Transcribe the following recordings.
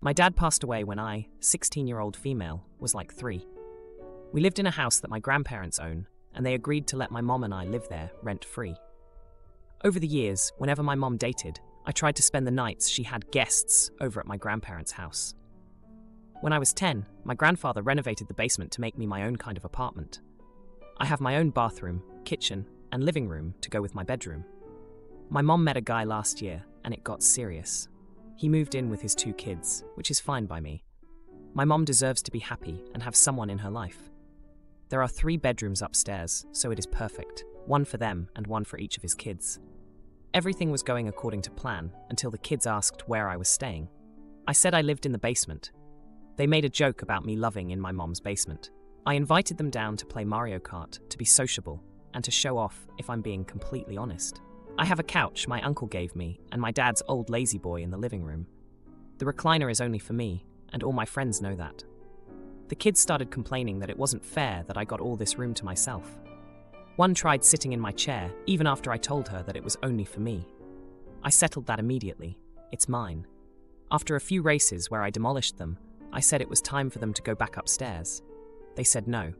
My dad passed away when I, 16-year-old female, was like 3. We lived in a house that my grandparents own, and they agreed to let my mom and I live there rent-free. Over the years, whenever my mom dated, I tried to spend the nights she had guests over at my grandparents' house. When I was 10, my grandfather renovated the basement to make me my own kind of apartment. I have my own bathroom, kitchen, and living room to go with my bedroom. My mom met a guy last year, and it got serious. He moved in with his 2 kids, which is fine by me. My mom deserves to be happy and have someone in her life. There are 3 bedrooms upstairs, so it is perfect, 1 for them and 1 for each of his kids. Everything was going according to plan until the kids asked where I was staying. I said I lived in the basement. They made a joke about me loving in my mom's basement. I invited them down to play Mario Kart, to be sociable, and to show off, if I'm being completely honest. I have a couch my uncle gave me and my dad's old lazy boy in the living room. The recliner is only for me, and all my friends know that. The kids started complaining that it wasn't fair that I got all this room to myself. One tried sitting in my chair, even after I told her that it was only for me. I settled that immediately. It's mine. After a few races where I demolished them, I said it was time for them to go back upstairs. They said no.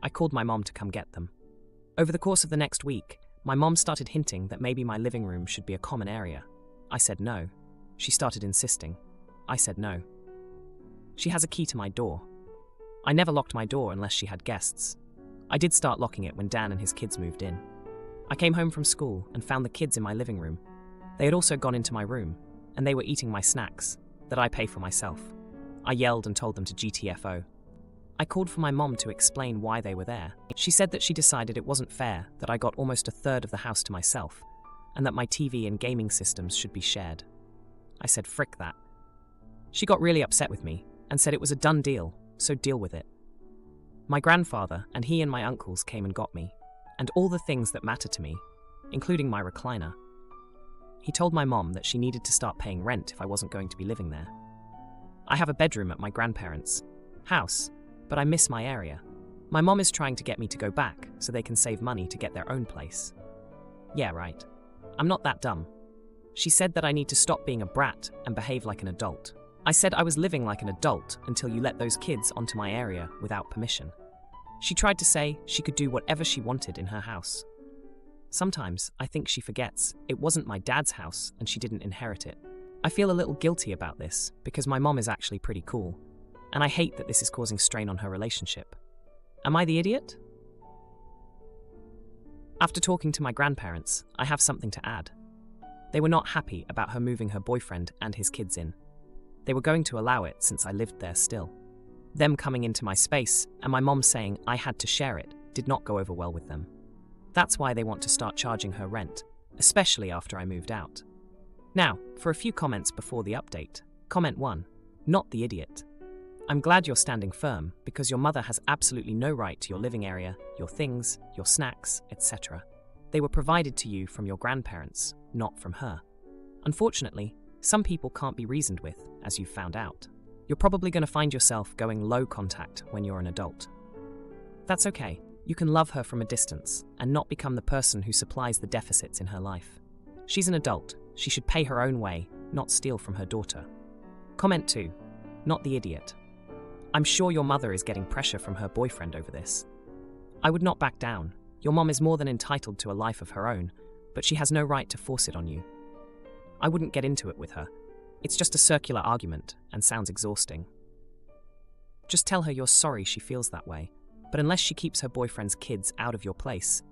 I called my mom to come get them. Over the course of the next week, my mom started hinting that maybe my living room should be a common area. I said no. She started insisting. I said no. She has a key to my door. I never locked my door unless she had guests. I did start locking it when Dan and his kids moved in. I came home from school and found the kids in my living room. They had also gone into my room, and they were eating my snacks that I pay for myself. I yelled and told them to GTFO. I called for my mom to explain why they were there. She said that she decided it wasn't fair that I got almost a third of the house to myself, and that my TV and gaming systems should be shared. I said frick that. She got really upset with me and said it was a done deal, so deal with it. My grandfather and he and my uncles came and got me, and all the things that matter to me, including my recliner. He told my mom that she needed to start paying rent if I wasn't going to be living there. I have a bedroom at my grandparents' house, but I miss my area. My mom is trying to get me to go back so they can save money to get their own place. Yeah, right. I'm not that dumb. She said that I need to stop being a brat and behave like an adult. I said I was living like an adult until you let those kids onto my area without permission. She tried to say she could do whatever she wanted in her house. Sometimes I think she forgets it wasn't my dad's house and she didn't inherit it. I feel a little guilty about this because my mom is actually pretty cool, and I hate that this is causing strain on her relationship. Am I the idiot? After talking to my grandparents, I have something to add. They were not happy about her moving her boyfriend and his kids in. They were going to allow it since I lived there still. Them coming into my space and my mom saying I had to share it did not go over well with them. That's why they want to start charging her rent, especially after I moved out. Now, for a few comments before the update. Comment 1. Not the idiot. I'm glad you're standing firm because your mother has absolutely no right to your living area, your things, your snacks, etc. They were provided to you from your grandparents, not from her. Unfortunately, some people can't be reasoned with, as you've found out. You're probably going to find yourself going low contact when you're an adult. That's okay. You can love her from a distance and not become the person who supplies the deficits in her life. She's an adult. She should pay her own way, not steal from her daughter. Comment 2. Not the idiot. I'm sure your mother is getting pressure from her boyfriend over this. I would not back down. Your mom is more than entitled to a life of her own, but she has no right to force it on you. I wouldn't get into it with her. It's just a circular argument and sounds exhausting. Just tell her you're sorry she feels that way, but unless she keeps her boyfriend's kids out of your place,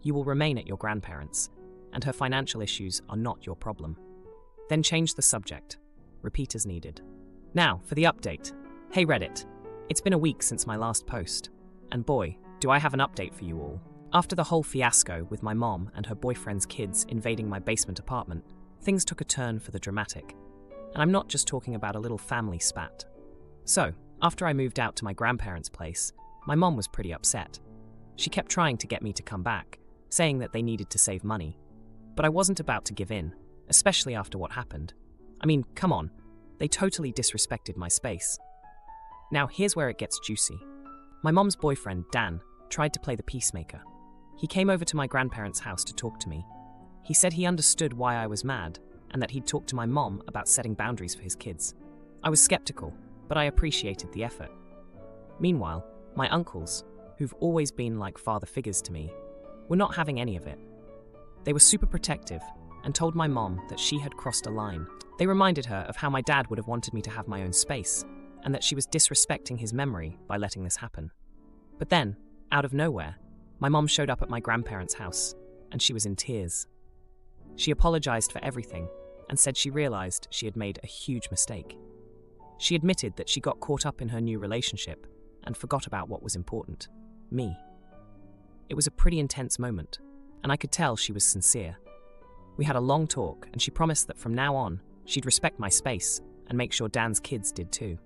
you will remain at your grandparents', and her financial issues are not your problem. Then change the subject. Repeat as needed. Now, for the update. Hey Reddit, it's been a week since my last post, and boy, do I have an update for you all. After the whole fiasco with my mom and her boyfriend's kids invading my basement apartment, things took a turn for the dramatic. And I'm not just talking about a little family spat. So, after I moved out to my grandparents' place, my mom was pretty upset. She kept trying to get me to come back, saying that they needed to save money. But I wasn't about to give in, especially after what happened. I mean, come on, they totally disrespected my space. Now here's where it gets juicy. My mom's boyfriend, Dan, tried to play the peacemaker. He came over to my grandparents' house to talk to me. He said he understood why I was mad, and that he'd talk to my mom about setting boundaries for his kids. I was skeptical, but I appreciated the effort. Meanwhile, my uncles, who've always been like father figures to me, were not having any of it. They were super protective and told my mom that she had crossed a line. They reminded her of how my dad would have wanted me to have my own space, and that she was disrespecting his memory by letting this happen. But then, out of nowhere, my mom showed up at my grandparents' house, and she was in tears. She apologized for everything and said she realized she had made a huge mistake. She admitted that she got caught up in her new relationship and forgot about what was important, me. It was a pretty intense moment, and I could tell she was sincere. We had a long talk, and she promised that from now on, she'd respect my space and make sure Dan's kids did too.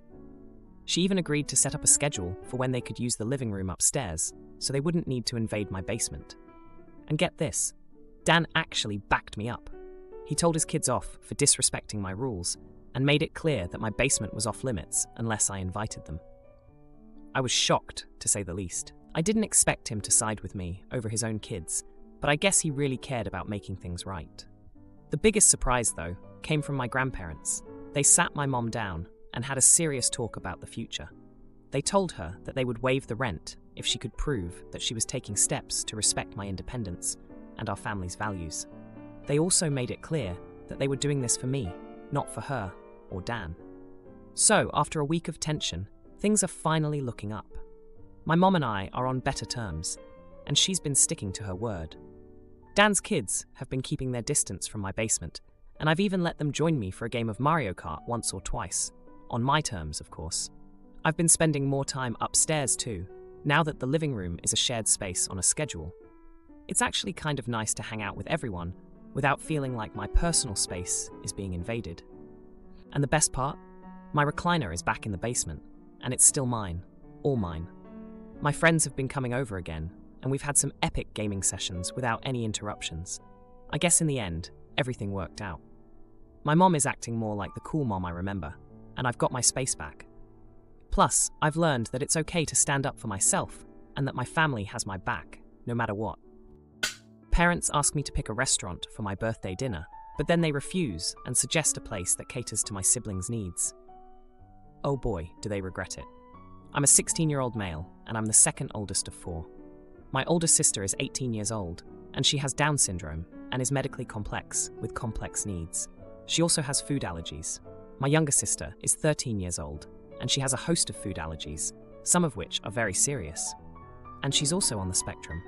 She even agreed to set up a schedule for when they could use the living room upstairs, so they wouldn't need to invade my basement. And get this, Dan actually backed me up. He told his kids off for disrespecting my rules and made it clear that my basement was off limits unless I invited them. I was shocked, to say the least. I didn't expect him to side with me over his own kids, but I guess he really cared about making things right. The biggest surprise, though, came from my grandparents. They sat my mom down and had a serious talk about the future. They told her that they would waive the rent if she could prove that she was taking steps to respect my independence and our family's values. They also made it clear that they were doing this for me, not for her or Dan. So, after a week of tension, things are finally looking up. My mom and I are on better terms, and she's been sticking to her word. Dan's kids have been keeping their distance from my basement, and I've even let them join me for a game of Mario Kart once or twice. On my terms, of course. I've been spending more time upstairs too, now that the living room is a shared space on a schedule. It's actually kind of nice to hang out with everyone without feeling like my personal space is being invaded. And the best part? My recliner is back in the basement, and it's still mine, all mine. My friends have been coming over again, and we've had some epic gaming sessions without any interruptions. I guess in the end, everything worked out. My mom is acting more like the cool mom I remember, and I've got my space back. Plus, I've learned that it's okay to stand up for myself and that my family has my back, no matter what. Parents ask me to pick a restaurant for my birthday dinner, but then they refuse and suggest a place that caters to my siblings' needs. Oh boy, do they regret it. I'm a 16-year-old male, and I'm the second oldest of 4. My older sister is 18 years old, and she has Down syndrome and is medically complex with complex needs. She also has food allergies. My younger sister is 13 years old, and she has a host of food allergies, some of which are very serious. And she's also on the spectrum.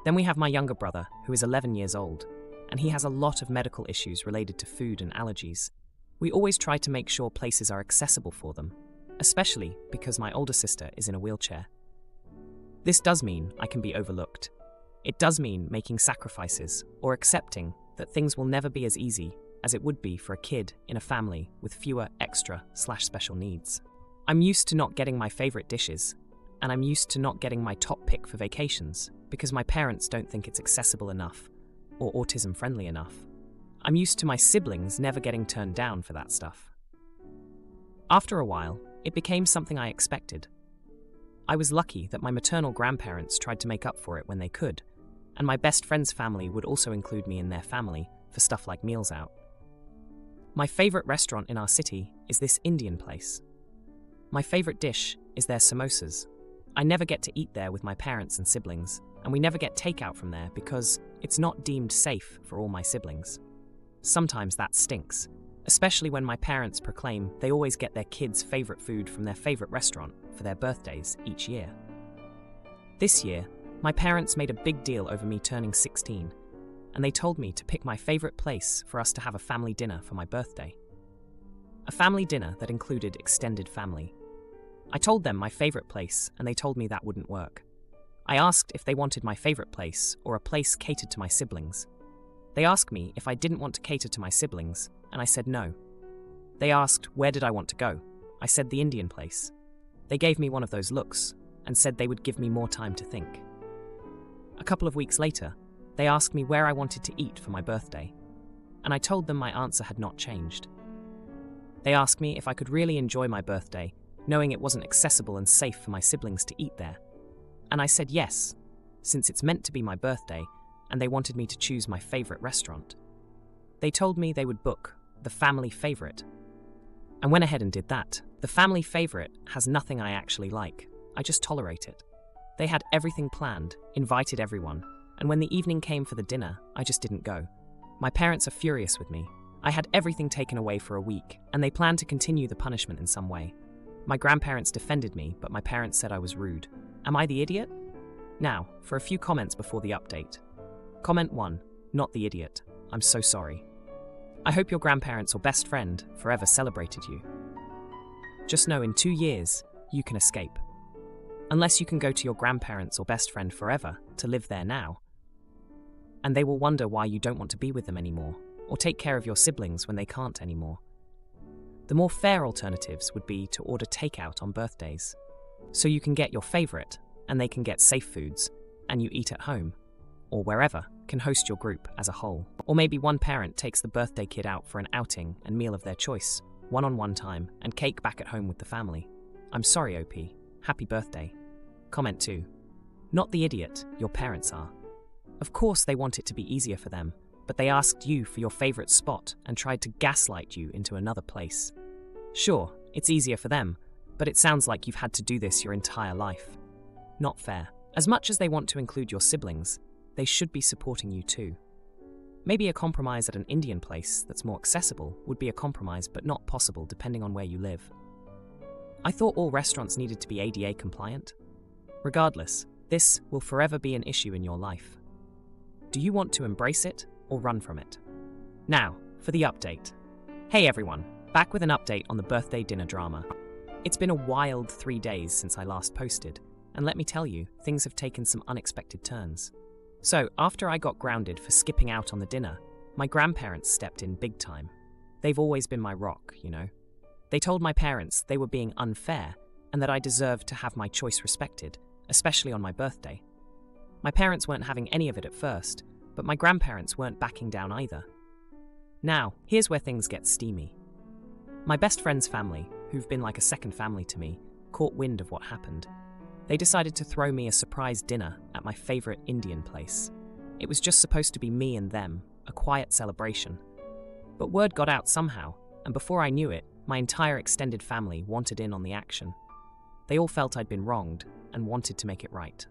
Then we have my younger brother, who is 11 years old, and he has a lot of medical issues related to food and allergies. We always try to make sure places are accessible for them, especially because my older sister is in a wheelchair. This does mean I can be overlooked. It does mean making sacrifices or accepting that things will never be as easy as it would be for a kid in a family with fewer extra/special needs. I'm used to not getting my favorite dishes, and I'm used to not getting my top pick for vacations because my parents don't think it's accessible enough or autism-friendly enough. I'm used to my siblings never getting turned down for that stuff. After a while, it became something I expected. I was lucky that my maternal grandparents tried to make up for it when they could, and my best friend's family would also include me in their family for stuff like meals out. My favorite restaurant in our city is this Indian place. My favorite dish is their samosas. I never get to eat there with my parents and siblings, and we never get takeout from there because it's not deemed safe for all my siblings. Sometimes that stinks, especially when my parents proclaim they always get their kids' favorite food from their favorite restaurant for their birthdays each year. This year, my parents made a big deal over me turning 16, and they told me to pick my favorite place for us to have a family dinner for my birthday. A family dinner that included extended family. I told them my favorite place, and they told me that wouldn't work. I asked if they wanted my favorite place or a place catered to my siblings. They asked me if I didn't want to cater to my siblings, and I said no. They asked where did I want to go. I said the Indian place. They gave me one of those looks and said they would give me more time to think. A couple of weeks later, they asked me where I wanted to eat for my birthday, and I told them my answer had not changed. They asked me if I could really enjoy my birthday, knowing it wasn't accessible and safe for my siblings to eat there. And I said yes, since it's meant to be my birthday, and they wanted me to choose my favorite restaurant. They told me they would book the family favorite. and went ahead and did that. The family favorite has nothing I actually like. I just tolerate it. They had everything planned, invited everyone, and when the evening came for the dinner, I just didn't go. My parents are furious with me. I had everything taken away for a week, and they planned to continue the punishment in some way. My grandparents defended me, but my parents said I was rude. Am I the idiot? Now, for a few comments before the update. Comment 1. Not the idiot. I'm so sorry. I hope your grandparents or best friend forever celebrated you. Just know in 2 years, you can escape. Unless you can go to your grandparents or best friend forever to live there now. And they will wonder why you don't want to be with them anymore, or take care of your siblings when they can't anymore. The more fair alternatives would be to order takeout on birthdays. So you can get your favorite, and they can get safe foods, and you eat at home, or wherever, can host your group as a whole. Or maybe one parent takes the birthday kid out for an outing and meal of their choice, one-on-one time, and cake back at home with the family. I'm sorry, OP. Happy birthday. Comment 2. Not the idiot, your parents are. Of course they want it to be easier for them, but they asked you for your favorite spot and tried to gaslight you into another place. Sure, it's easier for them, but it sounds like you've had to do this your entire life. Not fair. As much as they want to include your siblings, they should be supporting you too. Maybe a compromise at an Indian place that's more accessible would be a compromise, but not possible depending on where you live. I thought all restaurants needed to be ADA compliant. Regardless, this will forever be an issue in your life. Do you want to embrace it or run from it? Now, for the update. Hey everyone, back with an update on the birthday dinner drama. It's been a wild 3 days since I last posted, and let me tell you, things have taken some unexpected turns. So, after I got grounded for skipping out on the dinner, my grandparents stepped in big time. They've always been my rock, you know. They told my parents they were being unfair and that I deserved to have my choice respected, especially on my birthday. My parents weren't having any of it at first, but my grandparents weren't backing down either. Now, here's where things get steamy. My best friend's family, who've been like a second family to me, caught wind of what happened. They decided to throw me a surprise dinner at my favorite Indian place. It was just supposed to be me and them, a quiet celebration. But word got out somehow, and before I knew it, my entire extended family wanted in on the action. They all felt I'd been wronged and wanted to make it right.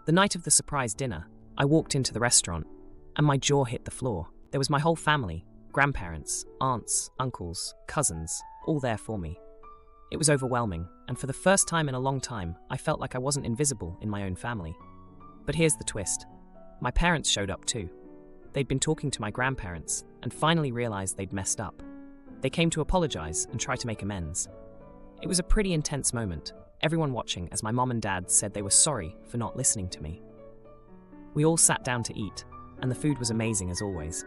The night of the surprise dinner, I walked into the restaurant, and my jaw hit the floor. There was my whole family, grandparents, aunts, uncles, cousins, all there for me. It was overwhelming, and for the first time in a long time, I felt like I wasn't invisible in my own family. But here's the twist. My parents showed up too. They'd been talking to my grandparents, and finally realized they'd messed up. They came to apologize and try to make amends. It was a pretty intense moment, everyone watching as my mom and dad said they were sorry for not listening to me. We all sat down to eat, and the food was amazing as always.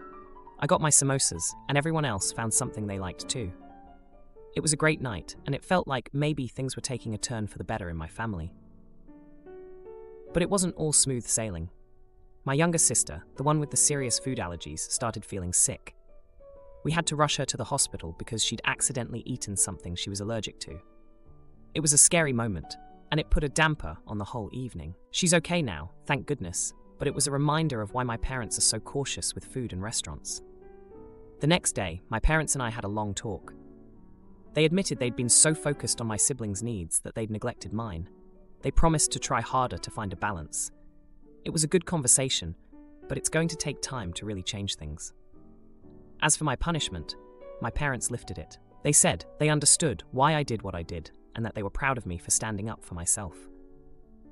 I got my samosas, and everyone else found something they liked too. It was a great night, and it felt like maybe things were taking a turn for the better in my family. But it wasn't all smooth sailing. My younger sister, the one with the serious food allergies, started feeling sick. We had to rush her to the hospital because she'd accidentally eaten something she was allergic to. It was a scary moment, and it put a damper on the whole evening. She's okay now, thank goodness, but it was a reminder of why my parents are so cautious with food in restaurants. The next day, my parents and I had a long talk. They admitted they'd been so focused on my siblings' needs that they'd neglected mine. They promised to try harder to find a balance. It was a good conversation, but it's going to take time to really change things. As for my punishment, my parents lifted it. They said they understood why I did what I did and that they were proud of me for standing up for myself.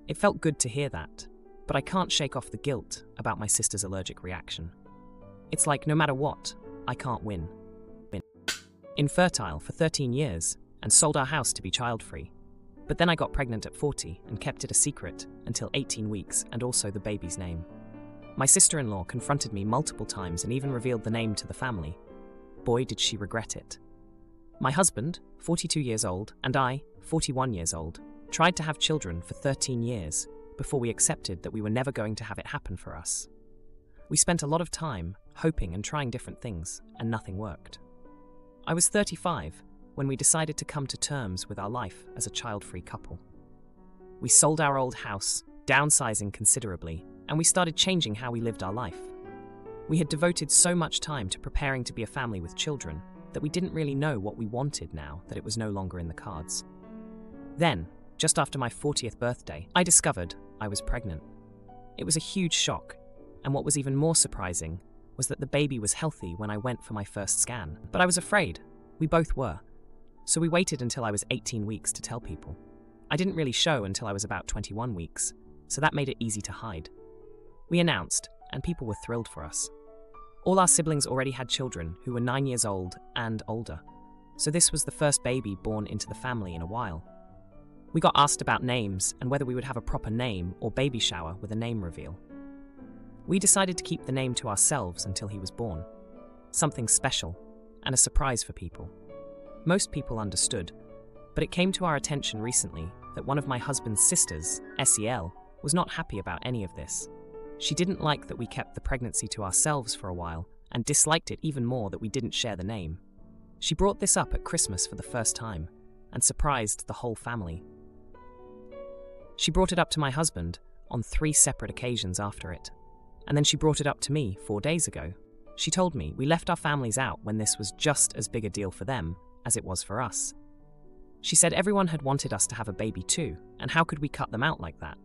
It felt good to hear that, but I can't shake off the guilt about my sister's allergic reaction. It's like no matter what, I can't win. Infertile for 13 years and sold our house to be child-free. But then I got pregnant at 40 and kept it a secret until 18 weeks and also the baby's name. My sister-in-law confronted me multiple times and even revealed the name to the family. Boy, did she regret it. My husband, 42 years old, and I, 41 years old, tried to have children for 13 years before we accepted that we were never going to have it happen for us. We spent a lot of time hoping and trying different things, and nothing worked. I was 35 when we decided to come to terms with our life as a child-free couple. We sold our old house, downsizing considerably, and we started changing how we lived our life. We had devoted so much time to preparing to be a family with children, that we didn't really know what we wanted now that it was no longer in the cards. Then, just after my 40th birthday, I discovered I was pregnant. It was a huge shock, and what was even more surprising was that the baby was healthy when I went for my first scan. But I was afraid. We both were. So we waited until I was 18 weeks to tell people. I didn't really show until I was about 21 weeks, so that made it easy to hide. We announced, and people were thrilled for us. All our siblings already had children who were 9 years old and older, so this was the first baby born into the family in a while. We got asked about names and whether we would have a proper name or baby shower with a name reveal. We decided to keep the name to ourselves until he was born. Something special and a surprise for people. Most people understood, but it came to our attention recently that one of my husband's sisters, SEL, was not happy about any of this. She didn't like that we kept the pregnancy to ourselves for a while and disliked it even more that we didn't share the name. She brought this up at Christmas for the first time and surprised the whole family. She brought it up to my husband on 3 separate occasions after it. And then she brought it up to me 4 days ago. She told me we left our families out when this was just as big a deal for them as it was for us. She said everyone had wanted us to have a baby too, and how could we cut them out like that?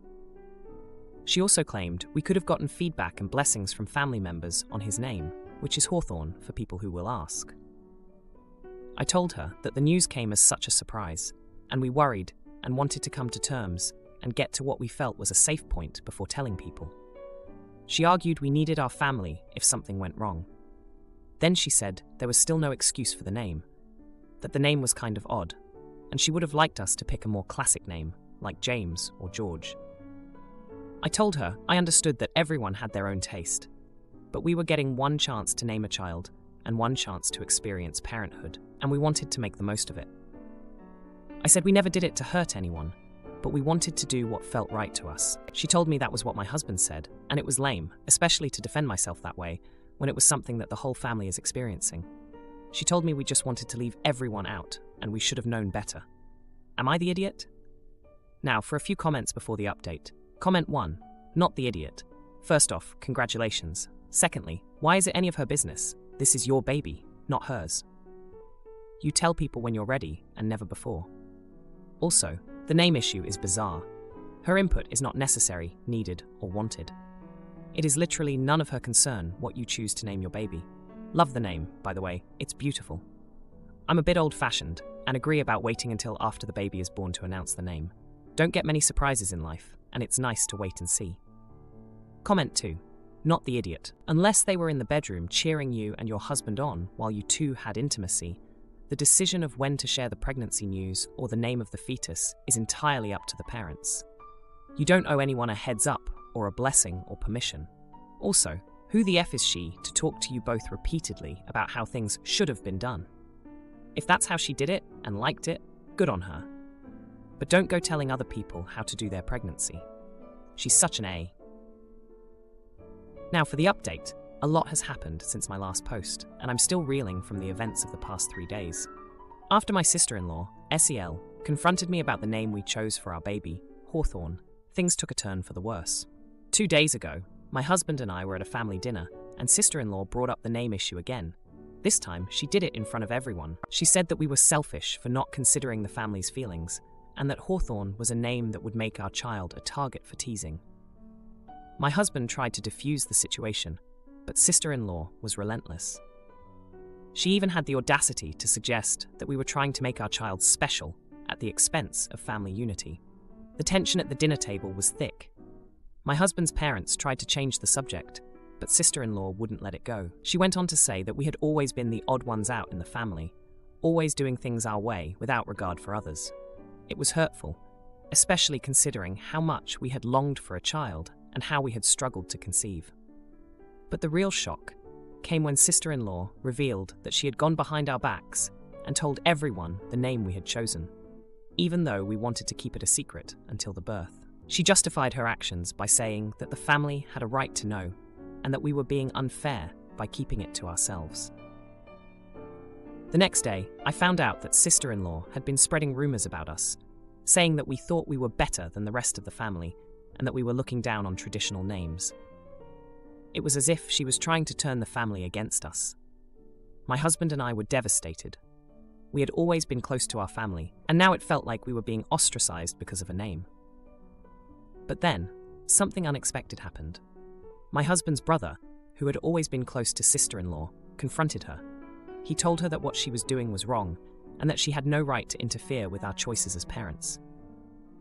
She also claimed we could have gotten feedback and blessings from family members on his name, which is Hawthorne for people who will ask. I told her that the news came as such a surprise, and we worried and wanted to come to terms and get to what we felt was a safe point before telling people. She argued we needed our family if something went wrong. Then she said there was still no excuse for the name, that the name was kind of odd, and she would have liked us to pick a more classic name, like James or George. I told her I understood that everyone had their own taste, but we were getting one chance to name a child and one chance to experience parenthood, and we wanted to make the most of it. I said we never did it to hurt anyone, but we wanted to do what felt right to us. She told me that was what my husband said, and it was lame, especially to defend myself that way, when it was something that the whole family is experiencing. She told me we just wanted to leave everyone out, and we should have known better. Am I the idiot? Now, for a few comments before the update. Comment 1. Not the idiot. First off, congratulations. Secondly, why is it any of her business? This is your baby, not hers. You tell people when you're ready, and never before. Also, the name issue is bizarre. Her input is not necessary, needed, or wanted. It is literally none of her concern what you choose to name your baby. Love the name, by the way, it's beautiful. I'm a bit old-fashioned, and agree about waiting until after the baby is born to announce the name. Don't get many surprises in life, and it's nice to wait and see. Comment 2. Not the idiot. Unless they were in the bedroom cheering you and your husband on while you two had intimacy, the decision of when to share the pregnancy news or the name of the fetus is entirely up to the parents. You don't owe anyone a heads up or a blessing or permission. Also, who the F is she to talk to you both repeatedly about how things should have been done? If that's how she did it and liked it, good on her. But don't go telling other people how to do their pregnancy. She's such an A. Now for the update. A lot has happened since my last post, and I'm still reeling from the events of the past 3 days. After my sister-in-law, SEL, confronted me about the name we chose for our baby, Hawthorne, things took a turn for the worse. 2 days ago, my husband and I were at a family dinner, and sister-in-law brought up the name issue again. This time, she did it in front of everyone. She said that we were selfish for not considering the family's feelings, and that Hawthorne was a name that would make our child a target for teasing. My husband tried to defuse the situation, but sister-in-law was relentless. She even had the audacity to suggest that we were trying to make our child special at the expense of family unity. The tension at the dinner table was thick. My husband's parents tried to change the subject, but sister-in-law wouldn't let it go. She went on to say that we had always been the odd ones out in the family, always doing things our way without regard for others. It was hurtful, especially considering how much we had longed for a child and how we had struggled to conceive. But the real shock came when sister-in-law revealed that she had gone behind our backs and told everyone the name we had chosen, even though we wanted to keep it a secret until the birth. She justified her actions by saying that the family had a right to know and that we were being unfair by keeping it to ourselves. The next day, I found out that sister-in-law had been spreading rumors about us, saying that we thought we were better than the rest of the family and that we were looking down on traditional names. It was as if she was trying to turn the family against us. My husband and I were devastated. We had always been close to our family, and now it felt like we were being ostracized because of a name. But then, something unexpected happened. My husband's brother, who had always been close to sister-in-law, confronted her. He told her that what she was doing was wrong, and that she had no right to interfere with our choices as parents.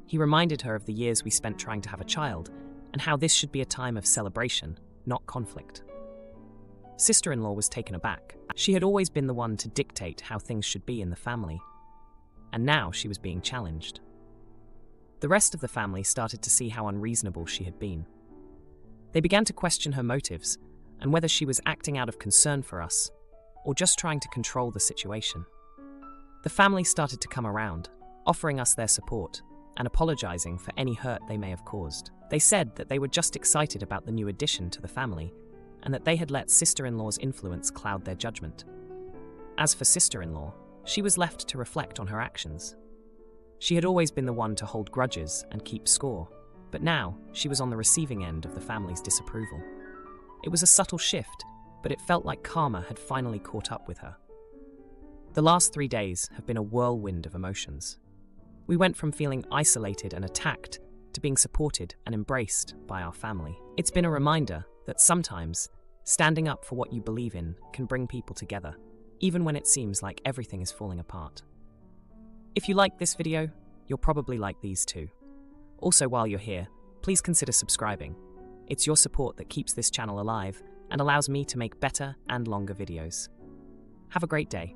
He reminded her of the years we spent trying to have a child, and how this should be a time of celebration, not conflict. Sister-in-law was taken aback. She had always been the one to dictate how things should be in the family, and now she was being challenged. The rest of the family started to see how unreasonable she had been. They began to question her motives and whether she was acting out of concern for us or just trying to control the situation. The family started to come around, offering us their support and apologizing for any hurt they may have caused. They said that they were just excited about the new addition to the family and that they had let sister-in-law's influence cloud their judgment. As for sister-in-law, she was left to reflect on her actions. She had always been the one to hold grudges and keep score, but now she was on the receiving end of the family's disapproval. It was a subtle shift, but it felt like karma had finally caught up with her. The last 3 days have been a whirlwind of emotions. We went from feeling isolated and attacked to being supported and embraced by our family. It's been a reminder that sometimes standing up for what you believe in can bring people together, even when it seems like everything is falling apart. If you liked this video, you'll probably like these too. Also, while you're here, please consider subscribing. It's your support that keeps this channel alive and allows me to make better and longer videos. Have a great day.